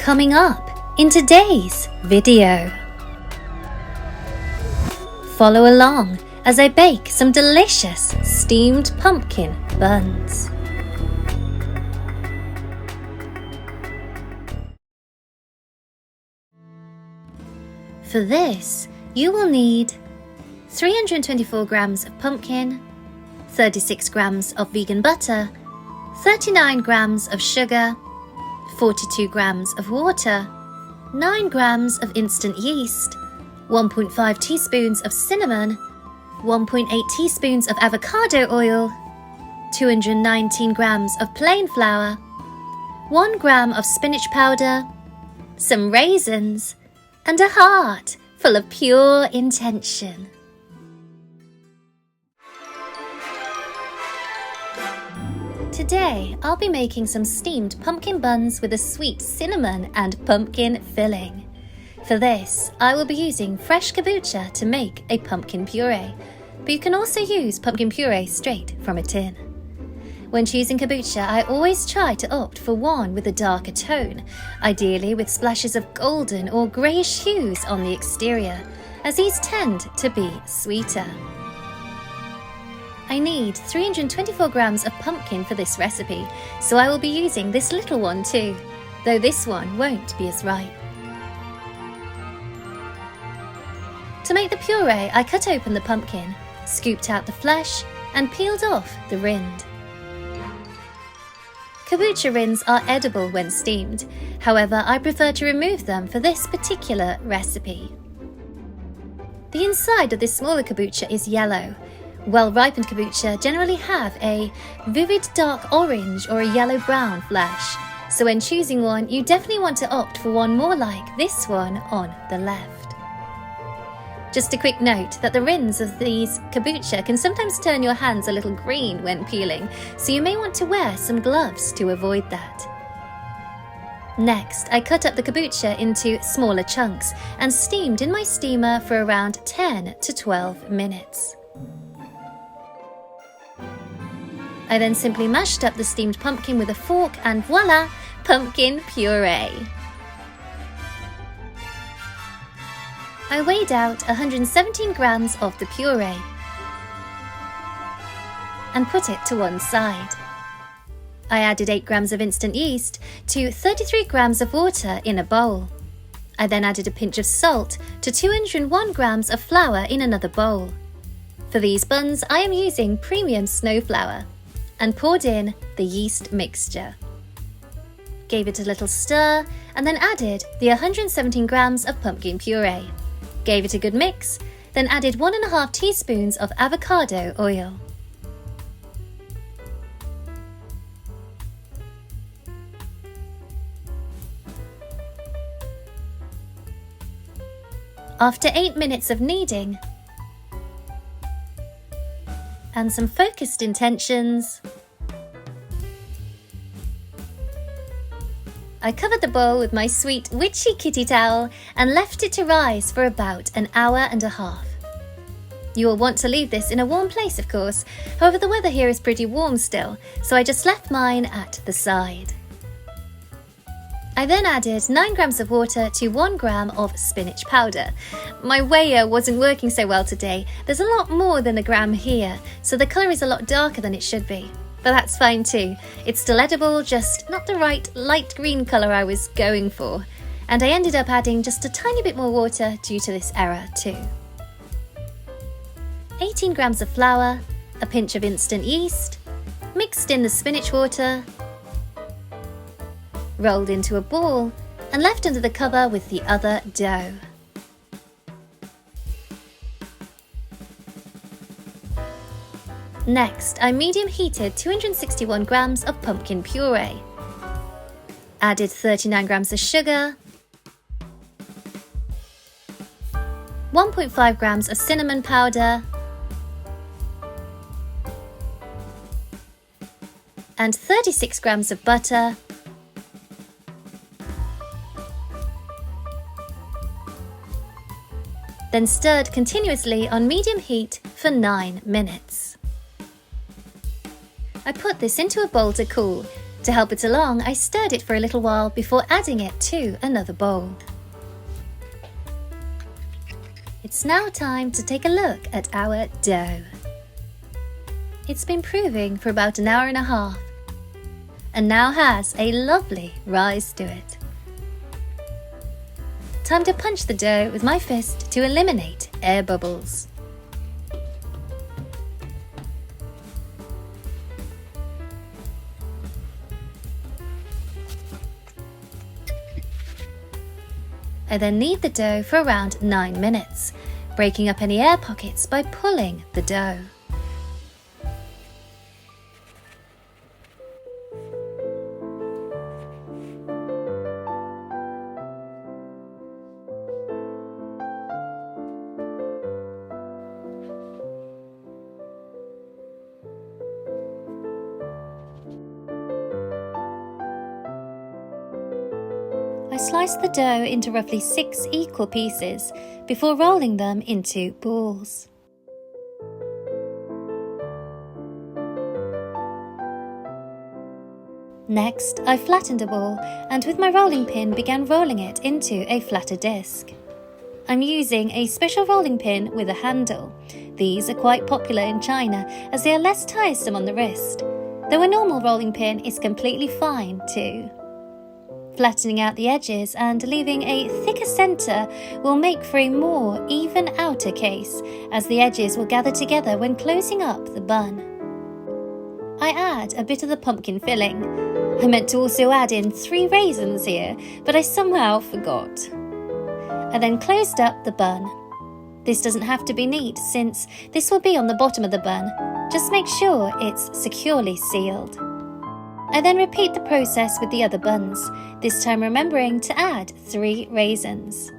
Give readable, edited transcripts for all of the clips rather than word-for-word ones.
Coming up in today's video. Follow along as I bake some delicious steamed pumpkin buns. For this, you will need 324 grams of pumpkin, 36 grams of vegan butter, 39 grams of sugar, 42 grams of water, 9 grams of instant yeast, 1.5 teaspoons of cinnamon, 1.8 teaspoons of avocado oil, 219 grams of plain flour, 1 gram of spinach powder, some raisins, and a heart full of pure intention. Today, I'll be making some steamed pumpkin buns with a sweet cinnamon and pumpkin filling. For this, I will be using fresh kombucha to make a pumpkin puree, but you can also use pumpkin puree straight from a tin. When choosing kombucha, I always try to opt for one with a darker tone, ideally with splashes of golden or greyish hues on the exterior, as these tend to be sweeter. I need 324 grams of pumpkin for this recipe, so I will be using this little one too, though this one won't be as ripe. To make the puree, I cut open the pumpkin, scooped out the flesh, and peeled off the rind. Kombucha rinds are edible when steamed, however I prefer to remove them for this particular recipe. The inside of this smaller kombucha is yellow. Well-ripened kombucha generally have a vivid dark orange or a yellow-brown flesh, so when choosing one, you definitely want to opt for one more like this one on the left. Just a quick note that the rinds of these kombucha can sometimes turn your hands a little green when peeling, so you may want to wear some gloves to avoid that. Next, I cut up the kombucha into smaller chunks and steamed in my steamer for around 10 to 12 minutes. I then simply mashed up the steamed pumpkin with a fork and voila, pumpkin puree. I weighed out 117 grams of the puree and put it to one side. I added 8 grams of instant yeast to 33 grams of water in a bowl. I then added a pinch of salt to 201 grams of flour in another bowl. For these buns, I am using premium snow flour, and poured in the yeast mixture. Gave it a little stir and then added the 117 grams of pumpkin puree. Gave it a good mix, then added 1.5 teaspoons of avocado oil. After 8 minutes of kneading and some focused intentions, I covered the bowl with my sweet witchy kitty towel and left it to rise for about an hour and a half. You will want to leave this in a warm place, of course, however the weather here is pretty warm still, so I just left mine at the side. I then added 9 grams of water to 1 gram of spinach powder. My weigher wasn't working so well today. There's a lot more than a gram here, so the colour is a lot darker than it should be. But that's fine too. It's still edible, just not the right light green colour I was going for. And I ended up adding just a tiny bit more water due to this error too. 18 grams of flour, a pinch of instant yeast, mixed in the spinach water, rolled into a ball and left under the cover with the other dough. Next, I medium heated 261 grams of pumpkin puree. Added 39 grams of sugar, 1.5 grams of cinnamon powder, and 36 grams of butter, then stirred continuously on medium heat for 9 minutes. I put this into a bowl to cool, To help it along, I stirred it for a little while before adding it to another bowl. It's now time to take a look at our dough. It's been proving for about an hour and a half and now has a lovely rise to it. Time to punch the dough with my fist to eliminate air bubbles. I then knead the dough for around 9 minutes, breaking up any air pockets by pulling the dough. I sliced the dough into roughly 6 equal pieces before rolling them into balls. Next, I flattened a ball and with my rolling pin began rolling it into a flatter disc. I'm using a special rolling pin with a handle. These are quite popular in China as they are less tiresome on the wrist, though a normal rolling pin is completely fine too. Flattening out the edges and leaving a thicker centre will make for a more even outer case, as the edges will gather together when closing up the bun. I add a bit of the pumpkin filling. I meant to also add in 3 raisins here, but I somehow forgot. I then closed up the bun. This doesn't have to be neat since this will be on the bottom of the bun. Just make sure it's securely sealed. I then repeat the process with the other buns, this time remembering to add 3 raisins.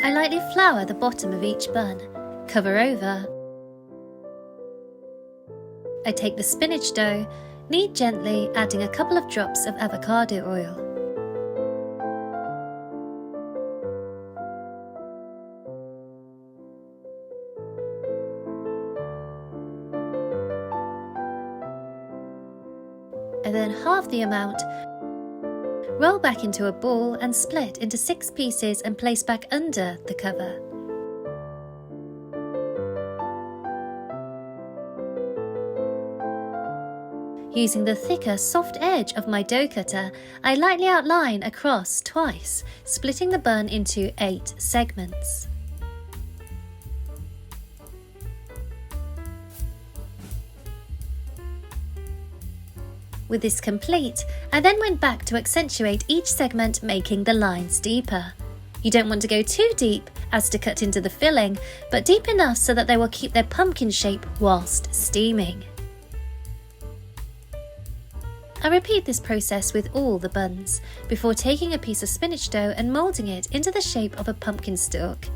I lightly flour the bottom of each bun, cover over. I take the spinach dough, knead gently, adding a couple of drops of avocado oil. I then halve the amount, roll back into a ball and split into 6 pieces and place back under the cover. Using the thicker, soft edge of my dough cutter, I lightly outline across twice, splitting the bun into 8 segments. With this complete, I then went back to accentuate each segment, making the lines deeper. You don't want to go too deep as to cut into the filling, but deep enough so that they will keep their pumpkin shape whilst steaming. I repeat this process with all the buns, before taking a piece of spinach dough and moulding it into the shape of a pumpkin stalk.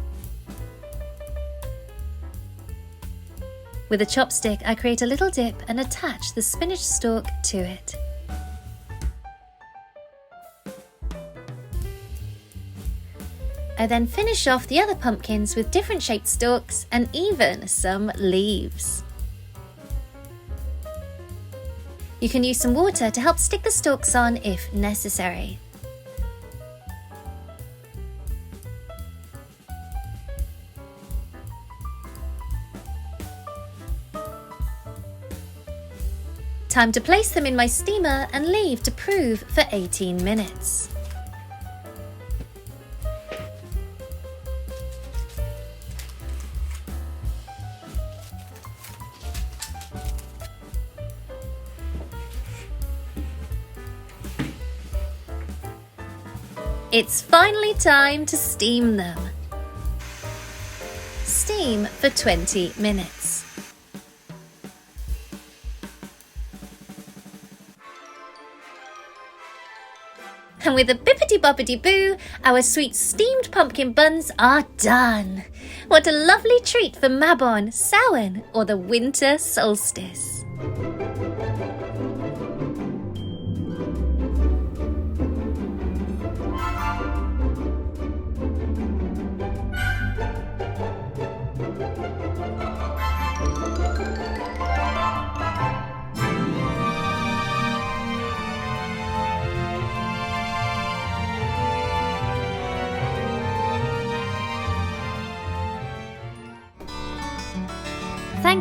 With a chopstick, I create a little dip and attach the spinach stalk to it. I then finish off the other pumpkins with different shaped stalks and even some leaves. You can use some water to help stick the stalks on if necessary. Time to place them in my steamer and leave to prove for 18 minutes. It's finally time to steam them. Steam for 20 minutes. And with a bippity-boppity-boo, our sweet steamed pumpkin buns are done. What a lovely treat for Mabon, Samhain, or the winter solstice.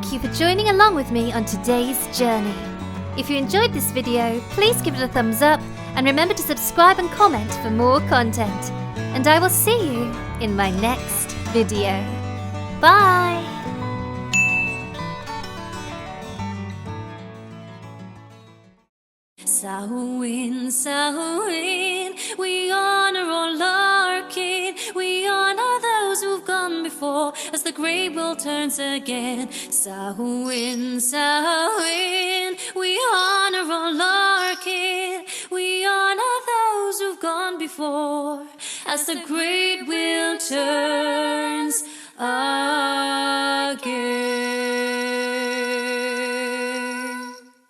thank you for joining along with me on today's journey. If you enjoyed this video, please give it a thumbs up and remember to subscribe and comment for more content. And I will see you in my next video. Bye! Samhain, Samhain, we honor all our kin. We honor those who've gone before as the great world turns again. Samhain, Samhain, we honor all our kin. We honor those who've gone before as the great will turn.